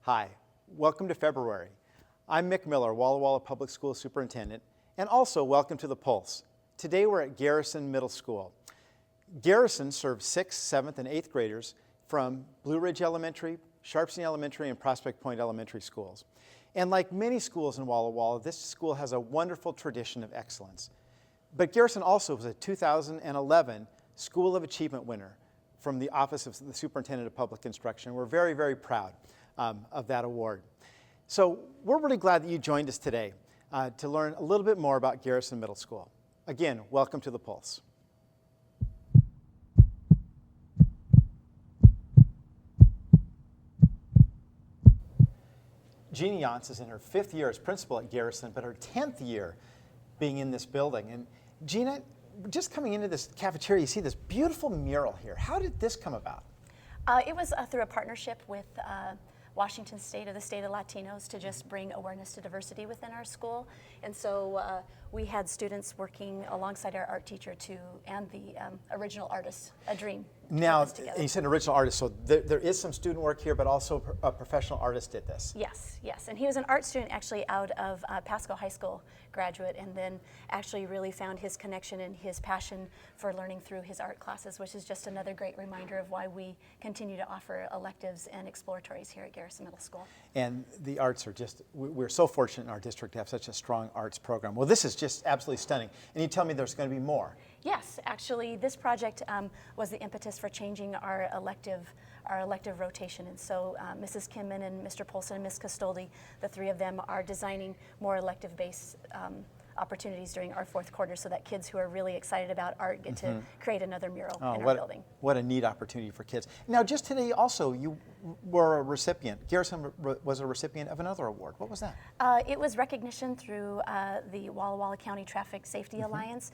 Hi, welcome to February. I'm Mick Miller, Walla Public School Superintendent, and also welcome to The Pulse. Today we're at Garrison Middle School. Garrison serves 6th, 7th, and 8th graders from Blue Ridge Elementary, Sharpston Elementary, and Prospect Point Elementary schools. And like many schools in Walla, this school has a wonderful tradition of excellence. But Garrison also was a 2011 School of Achievement winner from the Office of the Superintendent of Public Instruction. We're very, very proud of that award. So we're really glad that you joined us today to learn a little bit more about Garrison Middle School. Again, welcome to The Pulse. Gina Yonts is in her 5th year as principal at Garrison, but her 10th year being in this building. And Gina, just coming into this cafeteria, you see this beautiful mural here. How did this come about? It was through a partnership with Washington State, or the State of Latinos, to just bring awareness to diversity within our school. And so we had students working alongside our art teacher and the original artist, a dream. Now, you said original artist, so there is some student work here, but also a professional artist did this. Yes, yes. And he was an art student actually out of Pasco High School graduate, and then actually really found his connection and his passion for learning through his art classes, which is just another great reminder of why we continue to offer electives and exploratories here at Garrison Middle School. And the arts are just, we're so fortunate in our district to have such a strong arts program. Well, this is just absolutely stunning. And you tell me there's going to be more. Yes, actually, this project was the impetus for changing our elective rotation. And so Mrs. Kinman and Mr. Polson and Ms. Castoldi, the three of them, are designing more elective-based opportunities during our 4th quarter so that kids who are really excited about art get to create another mural in our building. What a neat opportunity for kids. Now, just today also, you were a recipient. Garrison was a recipient of another award. What was that? It was recognition through the Walla County Traffic Safety Alliance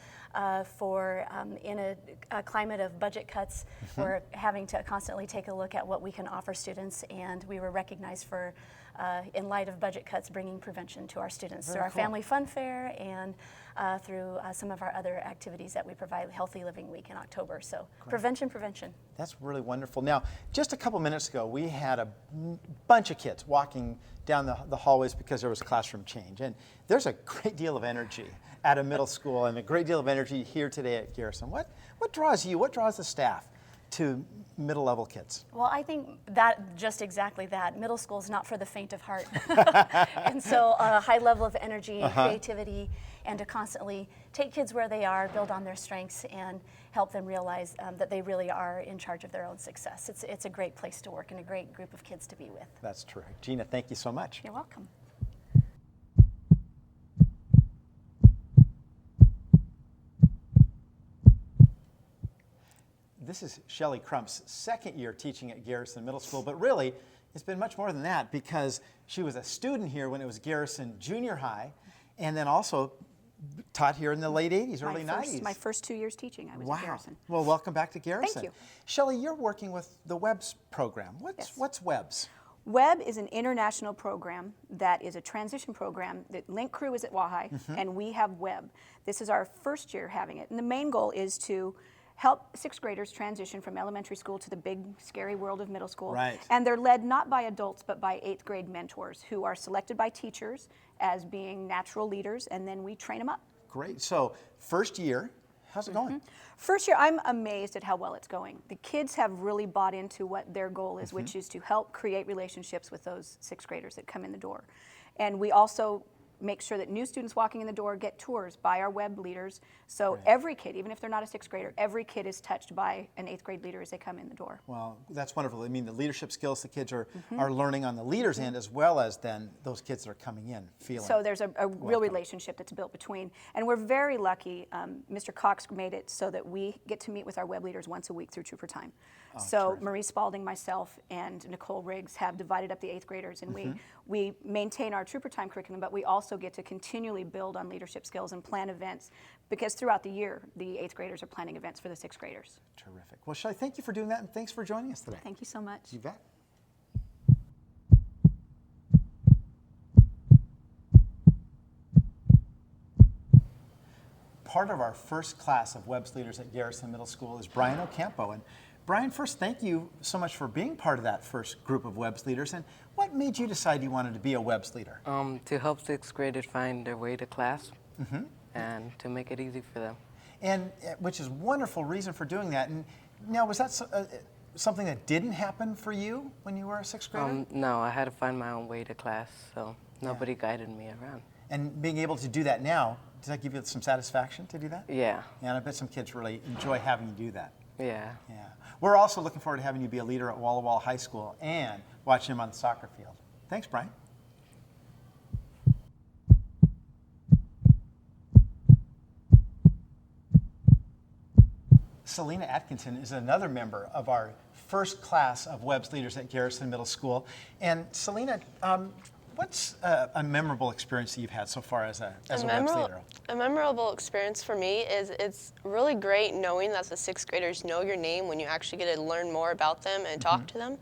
for in a climate of budget cuts, we're having to constantly take a look at what we can offer students, and we were recognized for in light of budget cuts, bringing prevention to our students through our Family Fun Fair and through some of our other activities that we provide, Healthy Living Week in October. So prevention. That's really wonderful. Now, just a couple minutes ago, we had a bunch of kids walking down the hallways because there was classroom change. And there's a great deal of energy at a middle school and a great deal of energy here today at Garrison. What draws you, what draws the staff to middle level kids? Well, I think that just exactly that. Middle school is not for the faint of heart. And so a high level of energy and creativity, and to constantly take kids where they are, build on their strengths, and help them realize that they really are in charge of their own success. It's a great place to work and a great group of kids to be with. That's terrific. Gina, thank you so much. You're welcome. This is Shelly Crump's 2nd year teaching at Garrison Middle School, but really it's been much more than that because she was a student here when it was Garrison Junior High, and then also taught here in the late 80s, early 90s. My first 2 years teaching, I was at Garrison. Well, welcome back to Garrison. Thank you. Shelly, you're working with the WEBS program. What's WEBS? WEB is an international program that is a transition program. The Link crew is at Wahai, and we have WEB. This is our 1st year having it, and the main goal is to help 6th graders transition from elementary school to the big, scary world of middle school. Right. And they're led not by adults, but by 8th grade mentors who are selected by teachers as being natural leaders, and then we train them up. Great. So, 1st year, how's it going? 1st year, I'm amazed at how well it's going. The kids have really bought into what their goal is, which is to help create relationships with those 6th graders that come in the door. And we also make sure that new students walking in the door get tours by our WEB leaders. So every kid, even if they're not a 6th grader, every kid is touched by an 8th grade leader as they come in the door. Well, that's wonderful. I mean, the leadership skills the kids are learning on the leaders' end, as well as then those kids that are coming in feeling. So there's a real relationship that's built between. And we're very lucky. Mr. Cox made it so that we get to meet with our WEB leaders once a week through Trooper Time. So terrific. Marie Spalding, myself, and Nicole Riggs have divided up the 8th graders, and we maintain our Trooper Time curriculum, but we also get to continually build on leadership skills and plan events, because throughout the year, the 8th graders are planning events for the 6th graders. Terrific. Well, Shelly, thank you for doing that, and thanks for joining us today. Thank you so much. You bet. Part of our first class of WEBS leaders at Garrison Middle School is Brian Ocampo, and Brian, first, thank you so much for being part of that first group of WEBS leaders. And what made you decide you wanted to be a WEBS leader? To help sixth graders find their way to class and to make it easy for them. And which is a wonderful reason for doing that. And now, was that something that didn't happen for you when you were a sixth grader? No, I had to find my own way to class, so nobody guided me around. And being able to do that now, does that give you some satisfaction to do that? Yeah. Yeah, and I bet some kids really enjoy having you do that. Yeah. Yeah. We're also looking forward to having you be a leader at Walla Walla High School and watching him on the soccer field. Thanks, Brian. Selena Atkinson is another member of our first class of WEBS leaders at Garrison Middle School. And Selena, what's a memorable experience that you've had so far as a WEBS leader? A memorable experience for me is it's really great knowing that the sixth graders know your name when you actually get to learn more about them and talk to them.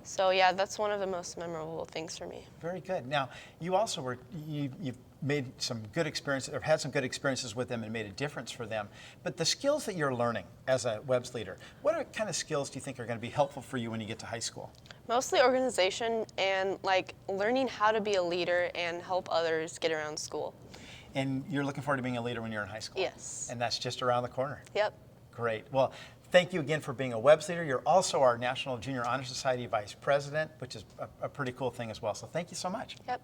So yeah, that's one of the most memorable things for me. Very good. Now, you also you've made some good experiences, or had some good experiences with them and made a difference for them. But the skills that you're learning as a WEBS leader, what kind of skills do you think are going to be helpful for you when you get to high school? Mostly organization and like learning how to be a leader and help others get around school. And you're looking forward to being a leader when you're in high school? Yes. And that's just around the corner? Yep. Great. Well, thank you again for being a WEBS leader. You're also our National Junior Honor Society Vice President, which is a pretty cool thing as well. So thank you so much. Yep.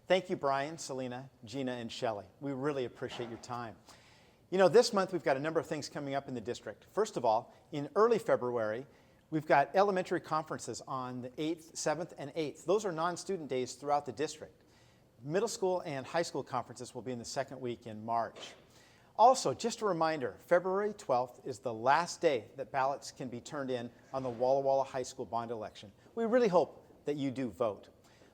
Thank you, Brian, Selena, Gina, and Shelly. We really appreciate your time. You know, this month we've got a number of things coming up in the district. First of all, in early February, we've got elementary conferences on the 8th, 7th, and 8th. Those are non-student days throughout the district. Middle school and high school conferences will be in the second week in March. Also, just a reminder, February 12th is the last day that ballots can be turned in on the Walla Walla High School bond election. We really hope that you do vote.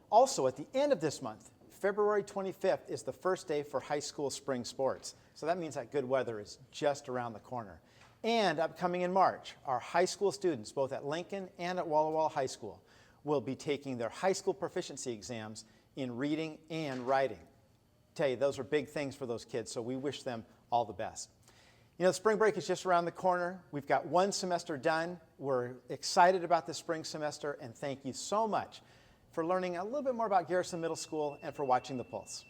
Also, at the end of this month, February 25th is the first day for high school spring sports. So that means that good weather is just around the corner. And upcoming in March, our high school students, both at Lincoln and at Walla Walla High School, will be taking their high school proficiency exams in reading and writing. Tell you, those are big things for those kids, so we wish them all the best. You know, spring break is just around the corner. We've got one semester done. We're excited about the spring semester, and thank you so much for learning a little bit more about Garrison Middle School and for watching The Pulse.